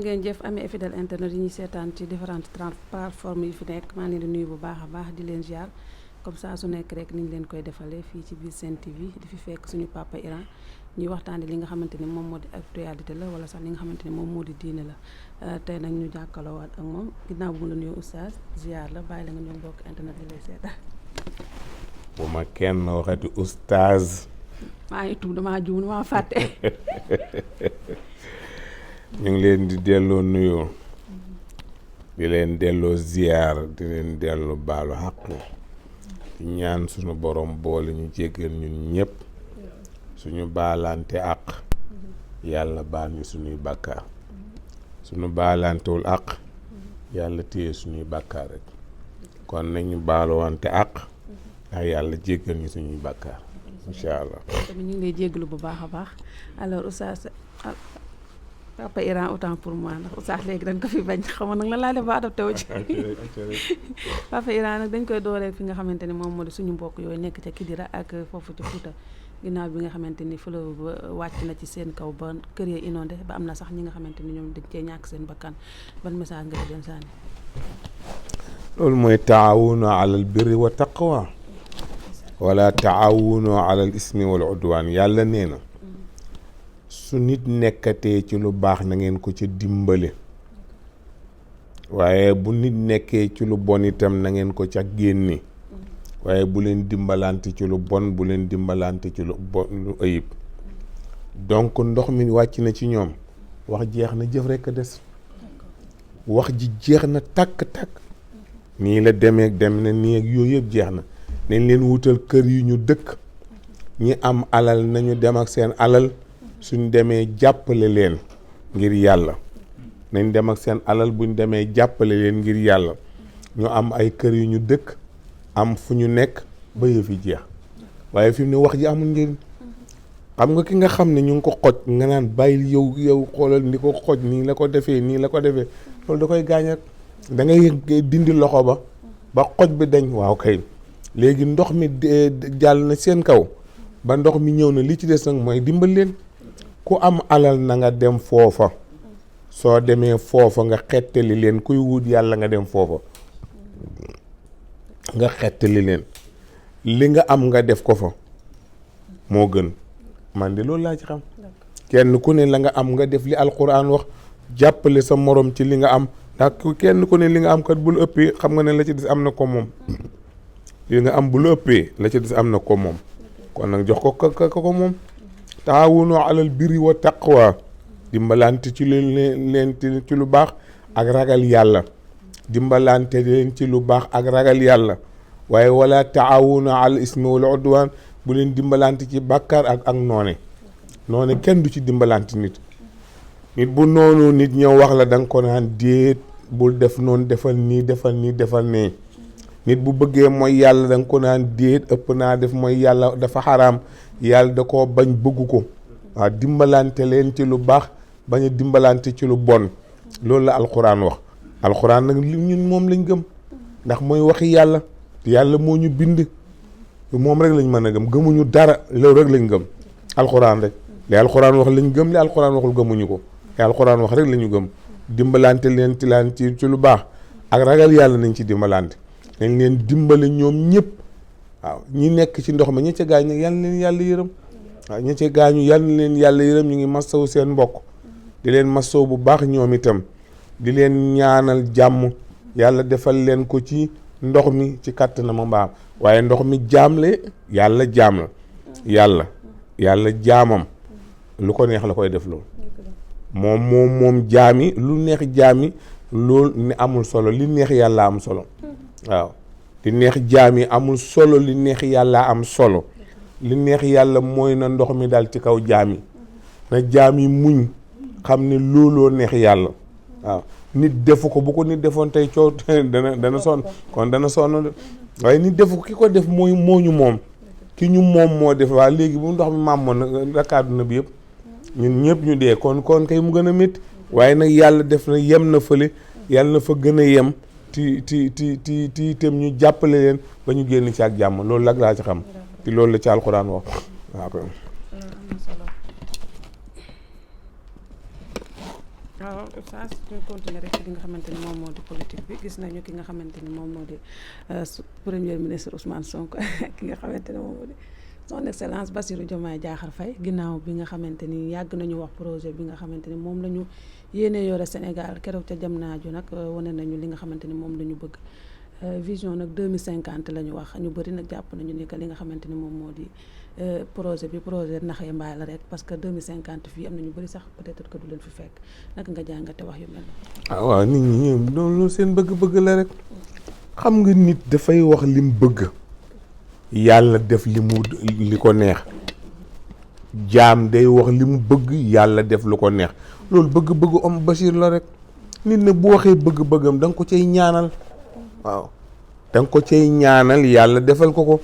ngeen jëf amee fidèle internet yi ñuy seetaan ci différentes plateformes yi fi nekk maa ngi leen di nuyu bu baax a baax di leen ziar comme ça su nekk rek ni ñu leen koy defalee fii ci biir Sen TV di fi fekk suñu papa Iran ñuy waxtaane li nga xamante ni moom moo di actualité la wala sax li nga xamante ni moom moo di diine la tey nag ñu jàkkaloowaat ak moom ginnaaw bu mu la nuyoo oustaz ziar la bàyyi la nga ñëw mbokk internet yi lay seetaan. bu ma kenn waxati oustaz. maa ngi tuub damaa juum damaa fàtte. ñu ngi leen di delloo nuyoo di leen delloo ziar di leen delloo baalu xaq di ñaan suñu borom boole ñu jéggal ñun ñëpp suñu baalante àq yàlla baal ñu suñuy bàkkaar suñu baalantewul àq yàlla téye suñuy bàkkaar rek kon nañu baaluwante àq ak yàlla jéggal ñu suñuy bàkkaar incha allah. tamit ñu ngi lay jéggalu bu baax a baax alors oustaz papa Iran autant pour moi ndax oustaz léegi dañ ko fi bañ xamoon nag la laa def ba adopté wu ci papa Iran nag dañ koy dooree fi nga xamante ni moom moo di suñu mbokk yooyu nekk ca Kidira ak foofu ca Fouta ginnaaw bi nga xamante ni fleuve ba wàcc na ci seen kaw ba kër ya inondé ba am na sax ñi nga xamante ni ñoom dañ cee ñàkk seen bakkan ban message nga di leen sànni. loolu mooy taawunu alal birri wa taqwa wala taawunu alal ismi wal udwaan yàlla nee na su nit nekkatee ci lu baax na ngeen ko ca dimbale waaye bu nit nekkee ci lu bon itam na ngeen ko ca génne waaye bu leen dimbalante ci lu bon bu leen dimbalante ci lu bon lu ayib donc ndox mi wàcc na ci ñoom wax jeex na jëf rekk a des wax ji jeex na tàkk-tàkk nii la demee dem na nii ak yooyu yëpp jeex na nañ leen wutal kër yu ñu dëkk ñi am alal nañu dem ak seen alal suñ demee jàppale leen ngir yàlla nañ dem ak seen alal buñ demee jàppale leen ngir yàlla ñu am ay kër yu ñu dëkk am fu ñu nekk ba yëf yi jeex waaye fi mu ne wax ji amul njëriñ xam nga ki nga xam ne ñu ngi ko xoj nga naan bàyyil yow xoolal ni ko xoj nii la ko defee loolu da koy gaañat da ngay dindi loxo ba xoj bi dañ waaw kay léegi ndox mi jàll na seen kaw ba ndox mi ñëw na li ci des nag mooy dimbal leen ku am alal na nga dem foofa soo demee foofa nga xettali leen kuy wut yàlla nga dem foofa nga xettali leen li nga am nga def ko fa moo gën man de loolu laa ci xam kenn ku ne la nga am nga def li alquran wax jàppale sa morom ci li nga am ndax kenn ku ne li nga am kat bul ëppee xam nga ne la ci des am na ko moom li nga am bul ëppee la ci des am na ko moom kon nag jox ko moom taawunu alal birri wa taqwa dimbalante ci leen ci lu baax ak ragal yàlla dimbalante leen ci lu baax ak ragal yàlla waaye wala taawunu alal ismi wal udwan bu leen dimbalante ci bàkkaar ak noone kenn du ci dimbalante nit bu noonu nit ñëw wax la da nga ko naan déet bul def noonu defal nii defal nee nit bu bëggee mooy yàlla da nga ko naan déet ëpp naa def mooy yàlla dafa xaraam yàlla da koo bañ bëggu ko waaw dimbalante leen ci lu baax bañ a dimbalante ci lu bon loolu la alxuraan wax alxuraan nag ñun moom lañ gëm ndax mooy waxi yàlla moo ñu bind moom rek lañ mën a gëmuñu dara loolu rek lañ gëm alxuraan rek li alxuraan wax lañ gëm li alxuraan waxul gëmuñu ko li alxuraan wax rek la ñu gëm dimbalante leen ci lu baax ak ragal yàlla nañ ci dimbalante nañ leen dimbale ñoom ñëpp waaw ñi nekk ci ndox ma ñi ca gaañu yàlla leen yàlla yërëm waaw ñi ca gaañu yàlla leen yàlla yërëm ñu ngi massawu seen mbokk di leen massawu bu baax ñoom itam di leen ñaanal jàmm yàlla defal leen ko ci ndox mi ci kàttanam ma mbaam waaye ndox mi jaamle yàlla jaam la yàlla jaamam lu ko neex la koy def loolu moom jaami lu neex jaami loolu ni amul solo li neex yàlla am solo waaw li neex jaami amul solo li neex yàlla am solo li neex yàlla mooy na ndox mi dal ci kaw jaami na jaami muñ xam ne looloo neex yàlla waaw nit defu ko bu ko nit defoon tey coow dana sonn kon dana sonn waaye nit defu ko ki ko def moo ñu moom ki ñu moom moo def waa léegi bu ndox mi màmmoon nag àdduna bi yëpp ñun ñëpp ñu dee kon kay mu gën a métti waaye nag yàlla def na yem na fële yàlla na fa gën a yem ti itam ñu jàppale leen ba ñu génn ci ak jàmm loolu lag laa ci xam te loolu la ci alxuraan wax waaw waaw ça ñu continuer rek ci li nga xamante ni moom moo di politique bi gis nañu ki nga xamante ni moom moo di premier ministre Ousmane Sonko ki nga xamante ni moom moo di son excellence Bassirou Diomaye Diakhar Faye ginnaaw bi nga xamante ni yàgg nañu wax projet bi nga xamante ni moom la ñu yéene yore Sénégal keroog ca Diamniadio nag wane nañu li nga xamante ni moom la ñu bëgg vision nag 2050 la ñu wax ñu bëri nag jàpp nañu ni que li nga xamante ni moom moo di projet bi projet naxee mbaay la rek parce que 2050 fii am na ñu bëri sax peut-être que du leen fi fekk naka nga jàngate wax yu mel noonu. waaw nit ñi ñoom loolu seen bëgg-bëgg la rek xam nga nit dafay wax lim bëgg yàlla def li ko neex jaam day wax li mu bëgg yàlla def lu ko neex loolu bëgg-bëggu am Bachir la rek nit ne bu waxee bëgg-bëggam da nga ko cay ñaanal waaw da nga ko cay ñaanal yàlla defal ko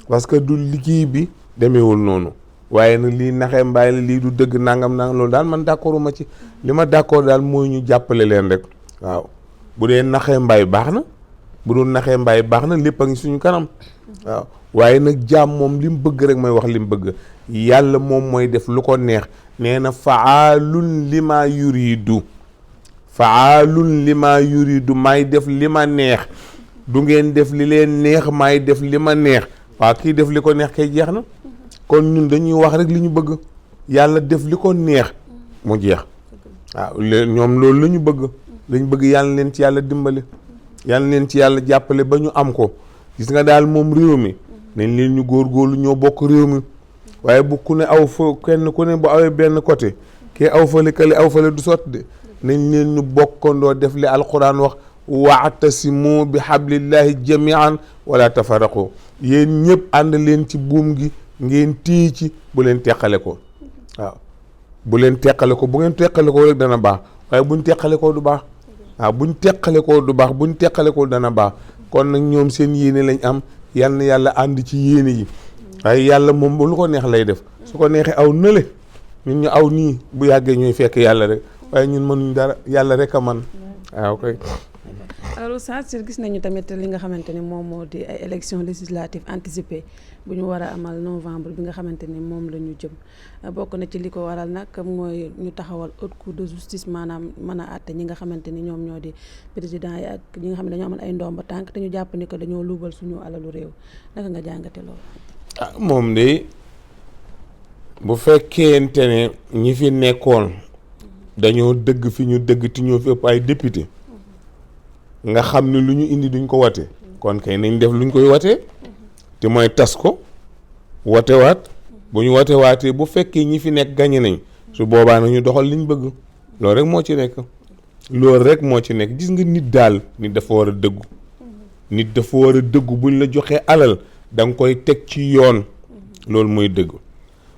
parce que du liggéey bi demeewul noonu waaye nag lii naxee mbaay la lii du dëgg nangam loolu daal man d'accord ma ci li ma d'accord daal mooy ñu jàppale leen rek waaw bu dee naxee mbaay baax na bu dul naxee mbaay baax na lépp a ngi suñu kanam waaw waaye nag jaam moom li mu bëgg rek mooy wax li mu bëgg yàlla moom mooy def lu ko neex nee na faalun lima yuridu maay def li ma neex du ngeen def li leen neex maay def li ma neex waaw kii def li ko neex kay jeex na kon ñun dañuy wax rek li ñu bëgg yàlla def li ko neex mu jeex waaw ñoom loolu la ñu bëgg lañ bëgg yàlla leen ci yàlla dimbali yàlla leen ci yàlla jàppale ba ñu am ko gis nga daal moom réew mi nañ leen ñu góorgóorlu ñoo bokk réew mi waaye bu ku ne aw fa kenn ku ne bu awee benn côté kii aw fale kale aw fale du sotti de nañ leen ñu bokkandoo def li alquran wax wa'tasimu bi hablillahi jami'an wala tafarraqu yéen ñëpp ànd leen ci buum gi ngeen téye ci bu leen teqale ko waaw bu leen teqale ko bu ngeen teqale ko rek dana baax waaye buñ teqale ko du baax waaw buñ teqale ko du baax buñ teqale ko dana baax kon nag ñoom seen yéene lañ am yal na yàlla ànd ci yéene yi waaye yàlla moom lu ko neex lay def su ko neexee aw nële ñun ñu aw nii bu yàggee ñuy fekk yàlla rek waaye ñun mënuñ dara yàlla rek a man waaw koy alors Oustaz gis nañu tamit li nga xamante ni moom moo di ay élections législatives anticipées bu ñu war a amal novembre bi nga xamante ni moom la ñu jëm bokk na ci li ko waral nag mooy ñu taxawal haute cour de justice maanaam mën a àtte ñi nga xamante ni ñoom ñoo di président yi ak ñi nga xam ne dañoo amal ay ndomba tànk te ñu jàpp ni que dañoo luubal suñu alalu réew naka nga jàngate loolu. moom de bu fekkente ne ñi fi nekkoon dañoo dëgg fi ñu dëgg te ñoo fi ëpp ay député nga xam ne lu ñu indi duñ ko wate kon kay nañ def luñ koy watee te mooy tas ko watewaat bu ñu watewaatee bu fekkee ñi fi nekk gañe nañ su boobaa nañu doxal liñ bëgg loolu rek moo ci nekk loolu rek moo ci nekk gis nga nit daal nit dafa war a dëggu nit dafa war a dëggu buñ la joxee alal da nga koy teg ci yoon loolu mooy dëgg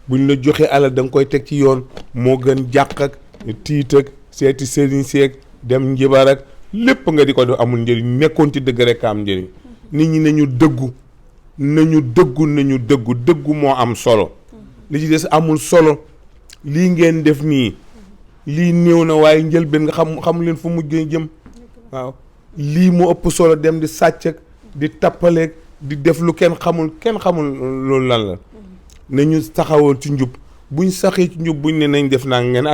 buñ la joxee alal da nga koy teg ci yoon moo gën jàq ak tiit ak seeti sëriñ seeg dem njibar ak lépp nga di ko def amul njëriñ nekkoon ci dëgg rek am njëriñ nit ñi nañu dëggu moo am solo li ci des amul solo lii ngeen def nii lii néew na waaye njëlbeen nga xamu leen fu mujjee jëm waaw lii moo ëpp solo dem di sàcc ak di tappaleeg di def lu kenn xamul loolu lan la nañu taxawal ci njub buñ saxee ci njub buñ ne nañ def naa ngeen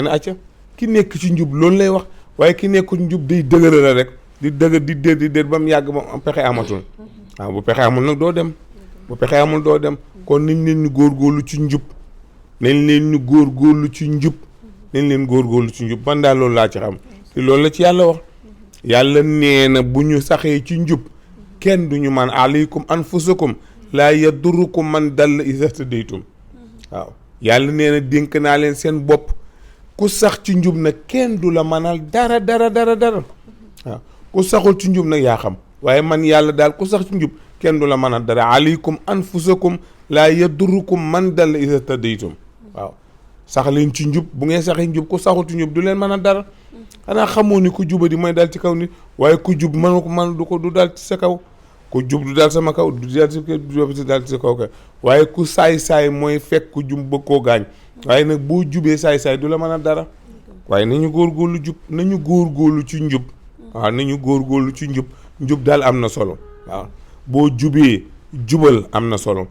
acca ki nekk ci njub loolu lay wax waaye ki nekkul njub day dëgëral la rek di déet ba mu yàgg ba pexe amatul waaw bu pexe amul nag doo dem kon nañ leen ñu góorgóorlu ci njub nañ leen góorgóorlu ci njub man daal loolu laa ci xam te loolu la ci yàlla wax yàlla nee na bu ñu saxee ci njub kenn duñu man alaykum anfusakum laa yadurrukum man dalla iza htadaytum waaw yàlla nee na dénk naa leen seen bopp ku sax ci njub nag kenn du la mënal dara waaw ku saxul ci njub nag yaa xam waaye man yàlla daal ku sax ci njub kenn du la mënal dara alaykum anfusakum laa yadurrukum man dalla iza htadaytum waaw sax leen ci njub bu ngeen saxee njub ku saxul ci njub du leen mënal dara xanaa xamoo ni ku jubadi mooy dal ci kaw nit waaye ku jub du dal ci sa kaw ku jub du dal sama kaw du dal ci sa kaw kay waaye ku saay-saay mooy fekk ku jub bëgg koo gaañ waaye nag boo jubee saay-saay du la mën a dara waaye nañu góorgóorlu jub nañu góorgóorlu ci njub waaw nañu góorgóorlu ci njub daal am na solo waaw boo jubee jubal am na solo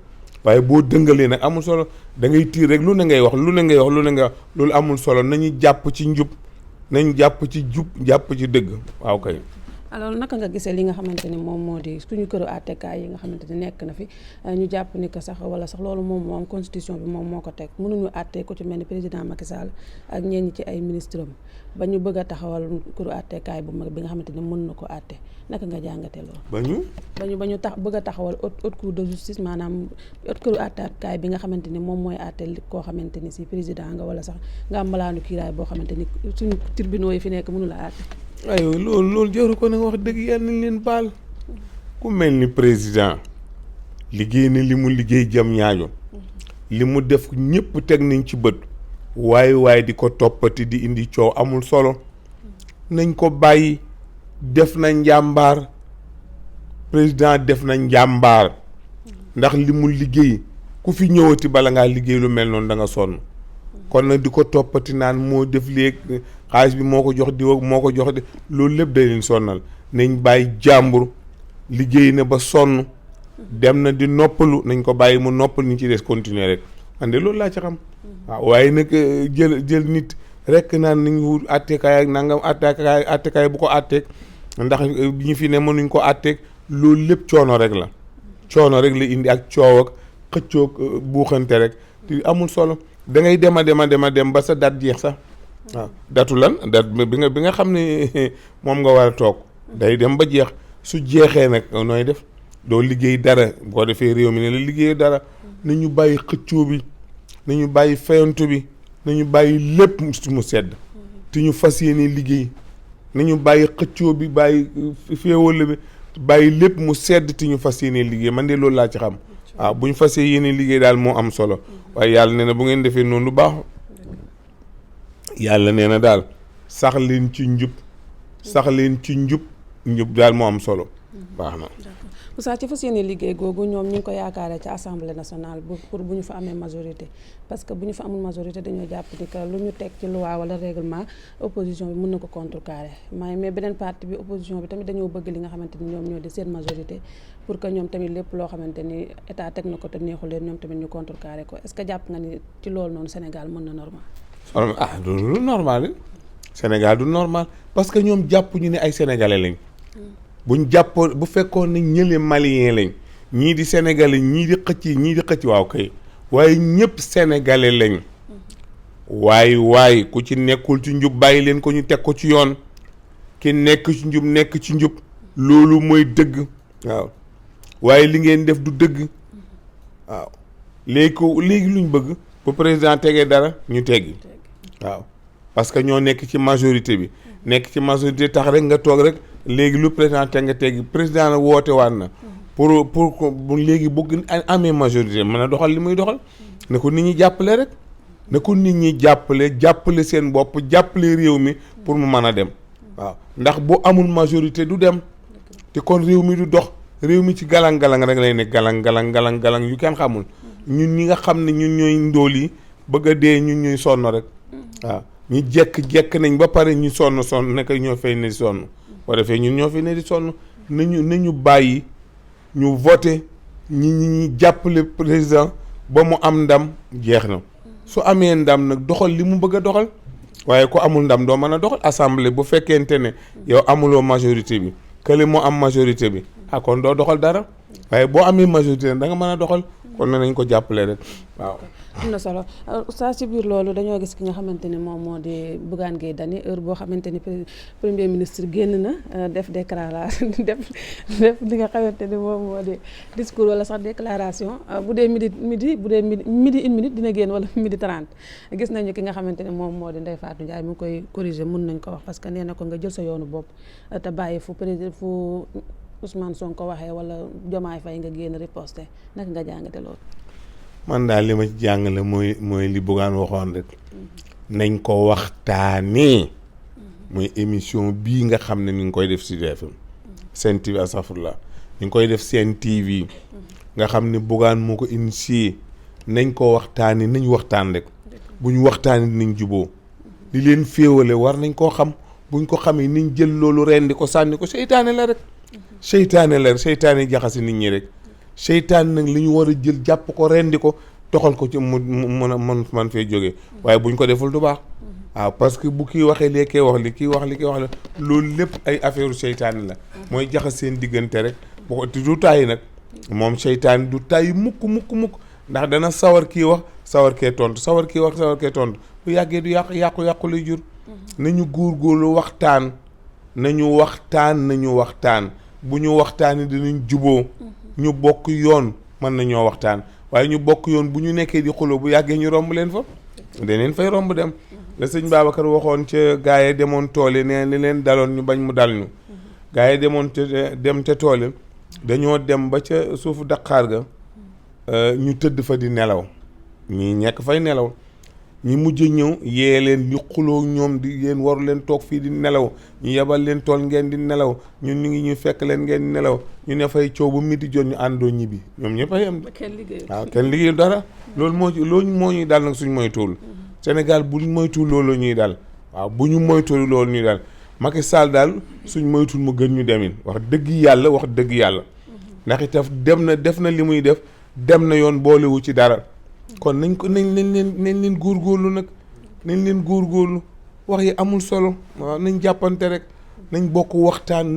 waaye boo dëngalee nag amul solo da ngay tiir rek lu ne ngay wax loolu amul solo nañu jàpp ci njub nañ jàpp ci jub jàpp ci dëgg waaw kay. alors naka nga gisee li nga xamante ni moom moo di suñu këru àttekaay yi nga xamante ni nekk na fi ñu jàpp ni que sax wala sax loolu moom moo am constitution bi moom moo ko teg mënuñu àtte ku ci mel ni président Macky Sall ak ñenn ci ay ministre am ba ñu bëgg a taxawal këru àttekaay bu mag bi nga xamante ni mën na ko àtte naka nga jàngatee loolu. ba ñu bëgg a taxawal haute cour de justice maanaam haute këru àttekaay bi nga xamante ni moom mooy àtte koo xamante ni si président nga wala sax nga am malaanu kiiraay boo xamante ni suñu tribunaux yi fi nekk mënu la àtte. aywa loolu jaru ko nag wax dëgg yàlla nañ leen baal ku mel ni président liggéey na li mu liggéey jam ñaajo li mu def ñëpp teg nañ ci bët waaye di ko toppati di indi coow amul solo nañ ko bàyyi def na njàmbaar président def na njàmbaar ndax li mu liggéey ku fi ñëwati bala ngaa liggéey lu mel noonu da nga sonn kon nag di ko toppati naan moo def léegi xaalis bi moo ko jox di moo ko jox de loolu lépp day leen sonnal nañ bàyyi jàmbur liggéey na ba sonn dem na di noppalu nañ ko bàyyi mu noppal ñu ci des continuer rek man de loolu laa ci xam waaw waaye nag jël nit rek naan nañ wut attekaay ak nangam attekaay bu ko atteeg ndax ñu fi ne mënuñ ko atteeg loolu lépp coono rek la indi ak coow ak xëccoog buuxante rek te amul solo da ngay dem ba sa dat jeex sax waaw datu lan dat bi nga xam ne moom nga war a toog day dem ba jeex su jeexee nag nooy def doo liggéey dara boo defee réew mi ne la liggéey dara nañu bàyyi xëccoo bi nañu bàyyi fayantu bi nañu bàyyi lépp mu sedd te ñu fas yéene liggéey nañu bàyyi xëccoo bi bàyyi féewale bi bàyyi lépp mu sedd te ñu fas yéene liggéey man de loolu laa ci xam waaw bu ñu fas yéene liggéey daal moo am solo waaye yàlla nee na bu ngeen defee noonu lu baax yàlla nee na daal sax leen ci njub daal moo am solo baax na. Oustaz ci fas yéene liggéey googu ñoom ñu ngi ko yaakaaree ci assemblée nationale pour bu ñu fa amee majorité parce que bu ñu fa amul majorité dañoo jàpp ni que lu ñu teg ci loi wala règlement opposition bi mën na ko contrecarrer mais beneen partie bi opposition bi tamit dañoo bëgg li nga xamante ni ñoom ñoo di seen majorité pour que ñoom tamit lépp loo xamante ni état teg na ko te neexul leen ñoom tamit ñu contrecarrer ko est-ce que jàpp nga ni ci loolu noonu Sénégal mën na normal. du normal Sénégal du normal parce que ñoom jàpp ñu ne ay sénégalais lañ. buñ jàppoon bu fekkoon ne ñële malien lañ ñii di sénégalais ñii di xëcc waaw kay waaye ñëpp sénégalais lañ waaye ku ci nekkul ci njub bàyyi leen ko ñu teg ko ci yoon ki nekk ci njub loolu mooy dëgg waaw waaye li ngeen def du dëgg waaw léegi luñ bëgg bu président tegee dara ñu teggi waaw parce que ñoo nekk ci majorité bi nekk ci majorité tax rek nga toog rek léegi lu président te nga teggi président na woote waat na pour léegi bëgg amee majorité mën a doxal li muy doxal ne ko nit ñi jàppale rek ne ko nit ñi jàppale seen bopp jàppale réew mi pour mu mën a dem waaw ndax bu amul majorité du dem te kon réew mi du dox réew mi ci galang-galang rek lay ne galang yu kenn xamul ñun ñi nga xam ne ñun ñooy ndóol yi bëgg a dee ñun ñuy sonn rek waaw ñu jekk nañ ba pare ñu sonn nekk ñoo fay ne di sonn boo defee ñun ñoo fi ne di sonn nañu bàyyi ñu voté ñi jàppale président ba mu am ndam jeex na su amee ndam nag doxal li mu bëgg a doxal waaye ku amul ndam doo mën a doxal assemblée bu fekkente ne yow amuloo majorité bi kële moo am majorité bi kon doo doxal dara waaye boo amee majorité da nga mën a doxal kon nañ ko jàppale rek waaw. am na solo Oustaz ci biir loolu dañoo gis ki nga xamante ni moom moo di Bougane Gueye Dany heure boo xamante ni premier ministre génn na def déclaration def li nga xamante ni moom moo di discours wala sax déclaration bu dee midi une minute dina génn wala midi 30 gis nañu ki nga xamante ni moom moo di Ndeye Fatou Ndiaye mu ngi koy corriger mun nañ ko wax parce que nee na ko nga jël sa yoonu bopp te bàyyi fu Ousmane Sonko waxee wala Diomaye Faye nga génn riposte naka nga jàngate loolu. man daal li ma ci jàngale mooy li Bougane waxoon rek nañ ko waxtaanee mooy émission bii nga xam ne ni ngi koy def ci TFM Sen TV asafurlah ni ngi koy def Sen TV nga xam ne Bougane moo ko initié nañ ko waxtaanee nañ waxtaan rek bu ñu waxtaanee dinañ juboo li leen féewale war nañ koo xam buñ ko xamee niñ jël loolu rendi ko sànni ko seytaane la rek seytaane jaxase nit ñi rek seytaan nag li ñu war a jël jàpp ko rendi ko toxal ko ci mu mën a man fee jógee waaye buñ ko deful du baax waaw parce que bu kii waxee lee kee wax li kii wax li kii wax la loolu lépp ay affaire seytaan la mooy jaxas seen diggante rek boo ko te du tàyyi nag moom seytaan du tàyyi mukk ndax dana sawar kii wax sawar kee tontu sawar kii wax sawar kee tontu bu yàggee du yàqu lay jur nañu góorgóorlu waxtaan nañu waxtaan bu ñu waxtaanee dinañ juboo ñu bokk yoon mën nañoo waxtaan waaye ñu bokk yoon bu ñu nekkee di xuloo bu yàggee ñu romb leen fa daneen fay romb dem la sëñ Babacar waxoon ca gaa yi demoon tool yi ne li leen daloon ñu bañ mu dal ñu gaa yi demoon dem ca tool yi dañoo dem ba ca suufu daqaar ga ñu tëdd fa di nelaw ñii ñekk fay nelaw ñi mujj ñëw yee leen ñu xuloo ñoom di yéen waru leen toog fii di nelaw ñu yebal leen tool ngeen di nelaw ñun ñu ngi ñu fekk leen ngeen di nelaw ñu ne fay coow ba midi jot ñu àndoo ñibbi ñoom ñëpp a yem waaw kenn liggéeyul dara loolu moo ñuy dal nag suñ moytuwul Sénégal buñ moytuwul loolu ñuy dal waaw bu ñu moytuwul loolu ñuy dal Macky Sall daal suñ moytuwul mu gën ñu demin wax dëgg yàlla ndax itam def na li muy def dem na yoon boolewu ci dara kon nañ leen góorgóorlu nag nañ leen góorgóorlu wax yi amul solo waaw nañ jàppante rek nañ bokk waxtaan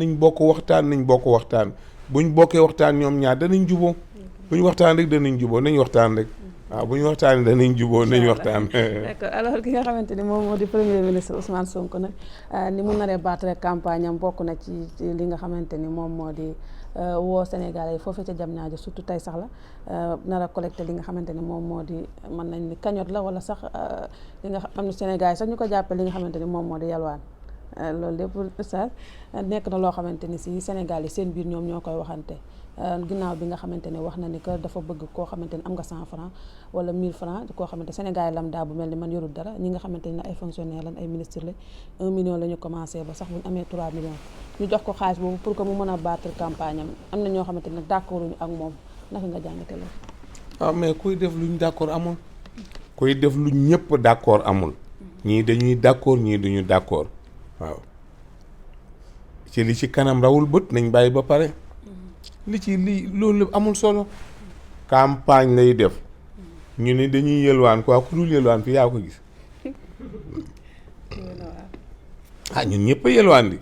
buñ bokkee waxtaan ñoom ñaar danañ juboo buñ waxtaan rek danañ juboo nañ waxtaan rek waaw bu ñu waxtaanee danañ juboo nañ waxtaan. d'accord alors ki nga xamante ni moom moo di premier ministre Ousmane Sonko nag ni mu naree battre campagne am bokk na ci li nga xamante ni moom moo di woo Sénégalais yi foofee ca Diamniadio surtout tey sax la nar a collecté li nga xamante ni moom moo di mën nañ ni cagnotte la wala sax li nga xam ne Sénégal yi sax ñu ko jàppee li nga xamante ni moom moo di yalwaan loolu lépp sax nekk na loo xamante ni si Sénégal yi seen biir ñoom ñoo koy waxante. ginnaaw bi nga xamante ne wax na ni que dafa bëgg koo xamante ni am nga 100 francs wala 1000 francs koo xamante Sénégal lambda bu mel ni man yorul dara ñi nga xamante ne ay fonctionnaire lan ay ministre la 1 million la ñu commencé ba sax bu ñu amee 3 millions ñu jox ko xaalis boobu pour que mu mën a battre campagne am na ñoo xamante ne d'accord uñu ak moom naka nga jàngate loolu. waaw mais kuy def luñ d'accord amul kuy def lu ñëpp d'accord amul ñii dañuy d'accord ñii duñu d'accord waaw ci li ci kanam rawul bët nañ bàyyi ba pare loolu amul solo campagne lay def ñu ne dañuy yelwaan quoi ku dul yelwaan fi yaa ko gis ñun ñëpp a yelwaan di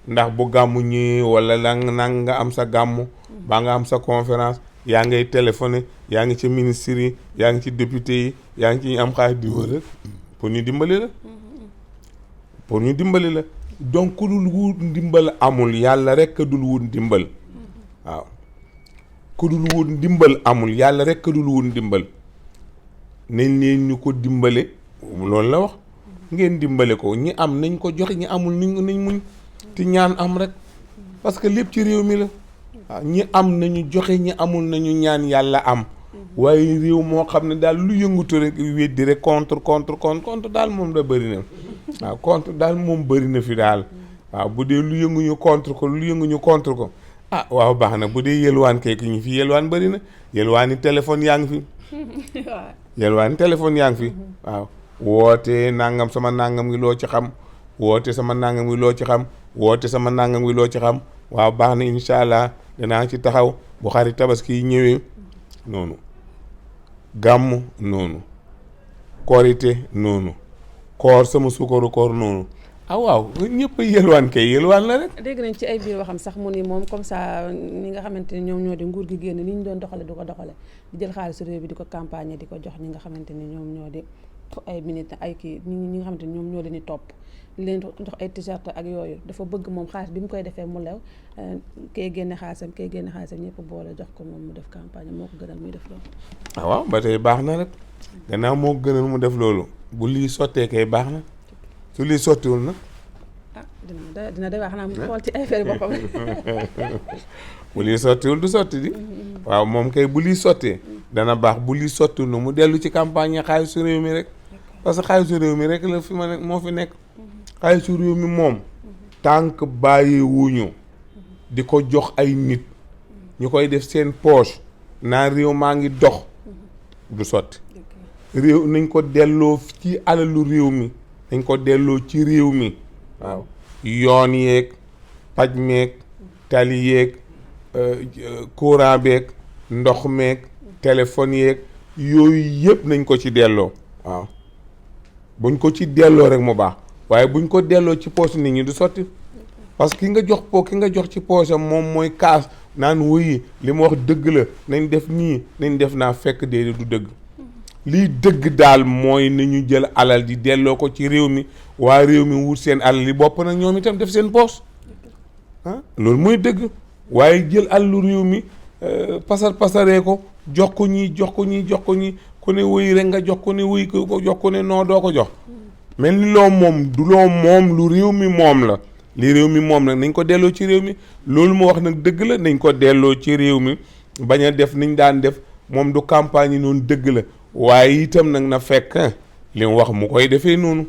ndax bu gàmmu ñi wala nang nga am sa gàmmu baa nga am sa conférence yaa ngay téléphoné yaa ngi ci ministre yi yaa ngi ci député yi yaa ngi ci am xaalis di wër rek pour ñu dimbali la donc ku dul wut ndimbal amul yàlla rek a dul wut ndimbal waaw ku dul wut ndimbal amul yàlla rek dul wut ndimbal nañ leen ñu ko dimbale loolu la wax ngeen dimbale ko ñi am nañ ko joxe ñi amul nañ muñ te ñaan am rek parce que lépp ci réew mi la waaw ñi am nañu joxe ñi amul nañu ñaan yàlla am waaye réew moo xam ne daal lu yëngutu rek weddi rek contre daal moom da bëri na waaw contre daal moom bëri na fi daal waaw bu dee lu yënguñu contre ko waaw baax na bu dee yelwaan kay ki ñu fi yelwaan bëri na yelwaani téléphone yaa ngi fi yelwaani téléphone yaa ngi fi waaw woote nangam sama nangam ngi loo ci xam woote sama nangam ngi loo ci xam woote sama nangam ngi loo ci xam waaw baax na incha allah danaa ci taxaw bu xarit tabaski yi ñëwee noonu gàmm noonu korite noonu koor sama suukaru koor noonu waaw ñëpp a yelwaan kay yelwaan la rek. dégg nañ ci ay biir waxam sax mu ni moom comme ça ñi nga xamante ni ñoom ñoo di nguur gi génn ni ñu doon doxale du ko doxale di jël xaalisu réew bi di ko campagne di ko jox ñi nga xamante ni ñoom ñoo di ay militants ay kii ñi nga xamante ni ñoom ñoo leen di topp di leen jox ay t-shirt ak yooyu dafa bëgg moom xaalis bi mu koy defee mu lew kay génne xaalisam ñëpp boole jox ko moom mu def campagne moo ko gënal muy def loolu. waaw ba tey baax na rek gannaaw moo ko gënal mu def loolu bu lii sottee kay baax na. su lii sottiwul nag dina de wax naa mu xool ci affaire boppam bu lii sottiwul du sotti di waaw moom kay bu lii sottee dana baax bu lii sottiwul na mu dellu ci campagne yi xaalisu réew mi rek parce que xaalisu réew mi rek la fi ma nekk moo fi nekk xaalisu réew mi moom tànk bàyyi wuñu di ko jox ay nit ñu koy def seen poche naa réew maa ngi dox du sotti réew nañ ko delloo ci alalu réew mi dañ ko delloo ci réew mi waaw yoon yeeg paj meeg tali yeeg courant beeg ndox meeg téléphone yeeg yooyu yëpp nañ ko ci delloo waaw buñ ko ci delloo rek mu baax waaye buñ ko delloo ci poche nit ñi du sotti parce que ki nga jox ci poche am moom mooy kaas naan wuyi li ma wax dëgg la nañ def nii nañ def naa fekk déedéet du dëgg lii dëgg daal mooy ni ñu jël alal di delloo ko ci réew mi waa réew mi wut seen alal yi bopp nag ñoom itam def seen poche loolu mooy dëgg waaye jël alalu réew mi pasaree ko jox ko ñii ku ne wuy rek nga jox ko ne wuy ko jox ko ne non doo ko jox mel ni loo moom du loo moom lu réew mi moom la li réew mi moom nag nañ ko delloo ci réew mi loolu mu wax nag dëgg la nañ ko delloo ci réew mi bañ a def niñ daan def moom du campagne yi noonu dëgg la waaye itam nag na fekk li mu wax mu koy defee noonu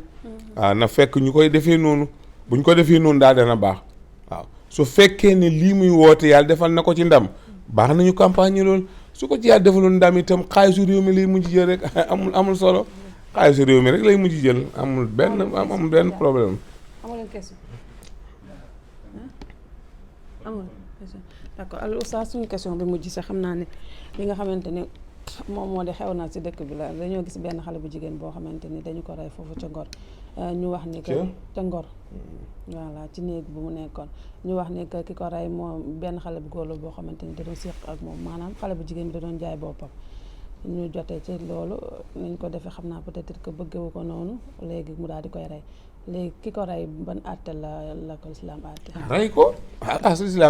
waaw na fekk ñu koy defee noonu buñ ko defee noonu daal dana baax waaw su fekkee ne lii muy woote yàlla defal na ko ci ndam baax nañu campagne yi loolu su ko ci yàlla defaloon ndam itam xaalisu réew mi lay mujj jël rek amul solo xaalisu réew mi rek lay mujj jël amul benn problème. amul question amul question d'accord alors oustaz suñu question bi mujj sax xam naa ne li nga xamante ne moom moo di xew na ci dëkk bi la dañoo gis benn xale bu jigéen boo xamante ni dañu ko rey foofu ca Ngor ñu wax ni que ca Ngor voilà ci néeg bu mu nekkoon ñu wax ni que ki ko rey moom benn xale bu góor la boo xamante ni da doon séq ak moom maanaam xale bu jigéen bi da doon jaay boppam ñu jotee ci loolu nañ ko defee xam naa peut-être que bëggewu ko noonu léegi mu daal di koy rey léegi ki ko rey ban àtte la ko islam àtte rey ko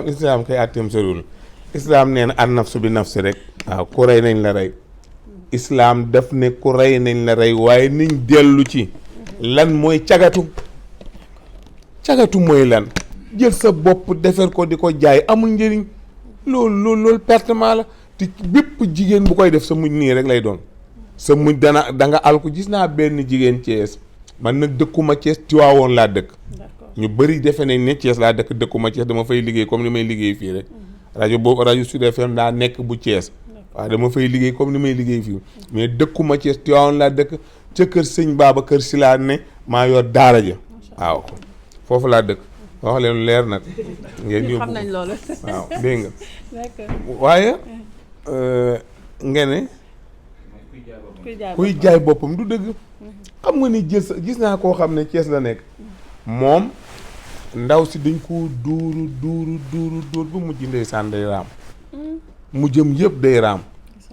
islam kay àtteem soriwul islam nee na an nafsu bi nafsi rek waaw ku rey nañ la rey islam daf ne ku rey nañ la rey waaye niñ dellu ci lan mooy cagatu mooy lan jël sa bopp defar ko di ko jaay amul njëriñ loolu pertement la te bépp jigéen bu koy def sa mujj nii rek lay doon sa mujj da nga alku gis naa benn jigéen Thiès man nag dëkkuma Thiès Tiwaawoon laa dëkk ñu bëri defe nañ ne Thiès laa dëkkuma Thiès dama fay liggéey comme ni may liggéey fii rek rajo Sud FM daa nekk bu Thiès waaw dama fay liggéey comme ni may liggéey fii mais dëkkuma Thiès Tiwaawoon laa dëkk ca kër sëñ Babacar Si laa ne maa yor daara ja waaw foofu laa dëkk wax leen leer nag ngeen yóbbu xam nañ loolu waaw dégg nga waaye nga ne kuy jaay boppam du dëgg xam nga ni gis naa koo xam ne Thiès la nekk moom ndaw si dañ ko dóor ba mujj ndeysaan day raam mu jëm yëpp day raam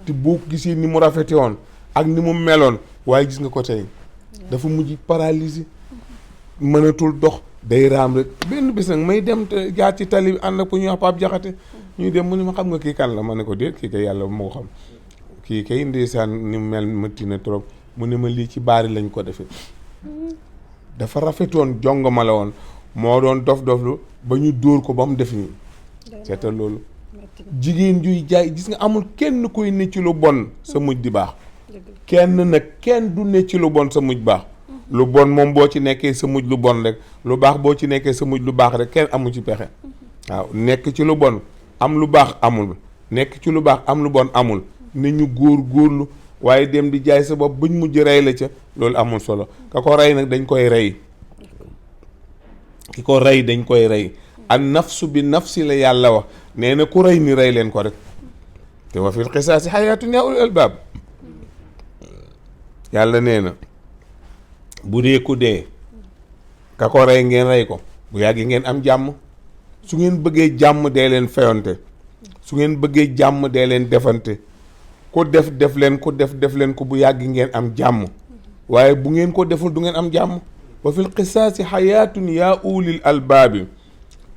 te boo gisee ni mu rafete woon ak ni mu meloon waaye gis nga ko tey dafa mujj paralysé mënatul dox day raam rek benn bis nag may dem jaar ci tali bi ànd ak ku ñuy wax Pape Jaxate ñuy dem mu ne ma xam nga kii kan la ma ne ko déet kii kay yàlla bu ma ko xam kii kay ndeysaan ni mu mel mëtti na trop mu ne ma lii ci baari lañ ko defee dafa rafetoon jongoma la woon moo doon dof-doflu ba ñu dóor ko ba mu def nii seetal loolu jigéen juy jaay gis nga amul kenn kuy ne ci lu bon sa mujj di baax kenn du ne ci lu bon sa mujj baax lu bon moom boo ci nekkee sa mujj lu bon rek lu baax boo ci nekkee sa mujj lu baax rek kenn amu ci pexe waaw nekk ci lu bon am lu baax amul nekk ci lu baax am lu bon amul ni ñu góorlu waaye dem di jaay sa bopp buñ mujj rey la ca loolu amul solo ka ko rey nag dañ koy rey ki ko rey dañ koy rey an nafsu bi nafsi la yàlla wax nee na ku rey ni rey leen ko rek te wa fil qisaasi xayaatun yaa ulil albaab yàlla nee na bu dee ku dee ka ko rey ngeen rey ko bu yàggi ngeen am jàmm su ngeen bëggee jàmm dee leen fayonte su ngeen bëggee jàmm dee leen defante ku def leen ku def leen ko bu yàggi ngeen am jàmm waaye bu ngeen ko deful du ngeen am jàmm wa fil qisaasi xayaatun yaa ulil albaabi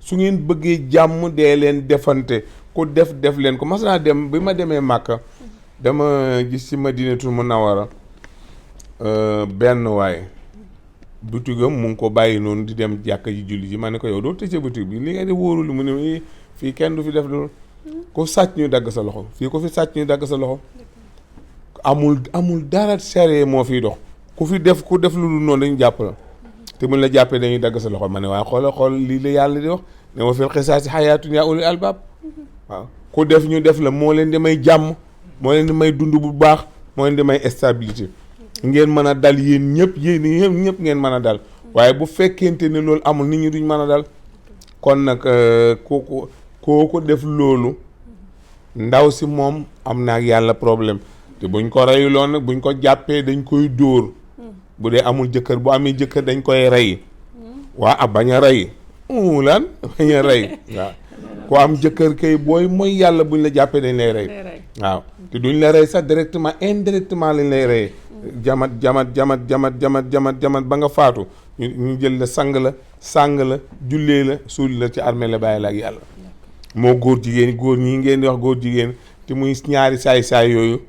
su ngeen bëggee jàmm dee leen defante ku def leen ko mas naa dem bi ma demee Màkka dama gis ci Madinatul Munawwara benn waaye butigam mu ngi ko bàyyi noonu di dem jàkka ji julli ji ma ne ko yow doo tëjee butig bi li nga def wóorul mu ne fii kenn du fi def loolu ku sàcc ñu dagg sa loxo fii ku fi sàcc ñu dagg sa loxo amul dara sere moo fiy dox ku def lu dul noonu dañu jàpp la te mun la jàppee dañuy dagg sa loxo ma ne waaye xool lii la yàlla di wax ne wa fil qisaasi xayaatun yaa ulil albaab waaw ku def ñu def la moo leen di may jàmm moo leen di may dund bu baax moo leen di may stabilité ngeen mën a dal yéen ñëpp ngeen mën a dal waaye bu fekkente ne loolu amul nit ñi duñ mën a dal kon nag kooku def loolu ndaw si moom am na ak yàlla problème te buñ ko reyuloon nag buñ ko jàppee dañ koy dóor bu dee amul jëkkër bu amee jëkkër dañ koy rey waa ab bañ a rey lan bañ a rey waaw ku am jëkkër kay booy mooy yàlla buñ la jàppee dañ lay rey waaw te duñ la rey sax directement indirectement lañ lay reyee jamat ba nga faatu ñu jël la sàng la jullee la suul la ci armée la bàyyi la ak yàlla moo góor jigéen góor ñi ngeen di wax góor jigéen te muy ñaari saay-saay yooyu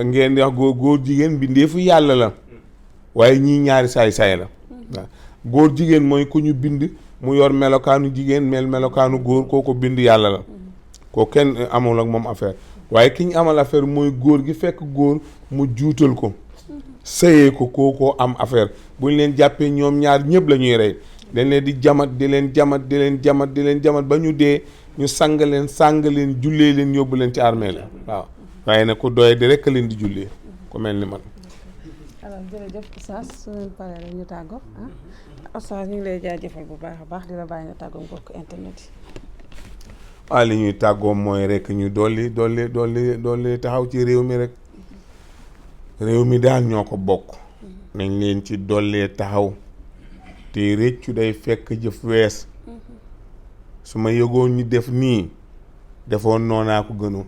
ngeen di wax góor jigéen bindeefu yàlla la waaye ñii ñaari saay-saay la waaw góor jigéen mooy ku ñu bind mu yor melokaanu jigéen melokaanu góor kooku bind yàlla la koo kenn amul ak moom affaire waaye ki ñu amal affaire mooy góor gi fekk góor mu juutal ko sëyee ko kookoo am affaire bu ñu leen jàppee ñoom ñaar ñëpp la ñuy rey dañ leen di jamat di leen jamat ba ñu dee ñu sàng leen jullee leen yóbbu leen ci armée la waaw waaye nag ku doye di rekk leen di jullee ku mel ni man. alors jërëjëf Oustaz suñu paree rek ñu tàggoo Oustaz ñu ngi lay jaajëfal bu baax a baax di la bàyyi nga tàggoo mbokk internet yi. waaw li ñuy tàggoo mooy rek ñu dolli taxaw ci réew mi rek réew mi daal ñoo ko bokk nañ leen ci dollee taxaw te réccu day fekk jëf wees su ma yëgoon ñu def nii defoon noonaa ko gënoon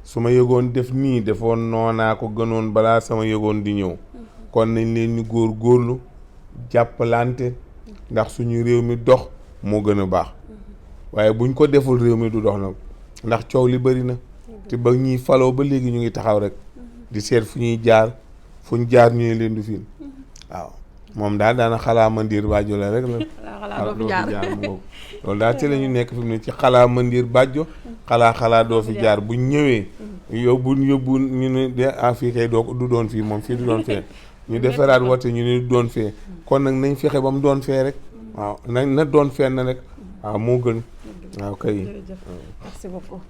su ma yëgoon def nii defoon noonaa ko gënoon balaa sama yëgoon di ñëw kon nañ leen ñu góorlu jàppalante ndax suñu réew mi dox moo gën a baax waaye buñ ko deful réew mi du dox nag ndax coow li bari na te ba ñuy faloo ba léegi ñu ngi taxaw rek di seet fu ñuy jaar fuñ jaar ñuy leen du fiin waaw moom daal daana xalaa mandiir bàjjo la rek la doo fi jaar mu ngoog loolu daal ci la ñu nekk fi mu ne ci xalaa mandiir bàjjo xalaa doo fi jaar buñ ñëwee yóbbu ñu ne de fii kay du doon fii moom fii du doon fee ñu defaraat woote ñu ne du doon fee kon nag nañ fexe ba mu doon fee rek waaw na doon fee na rek waaw moo gën waaw kay jërëjëf merci beaucoup.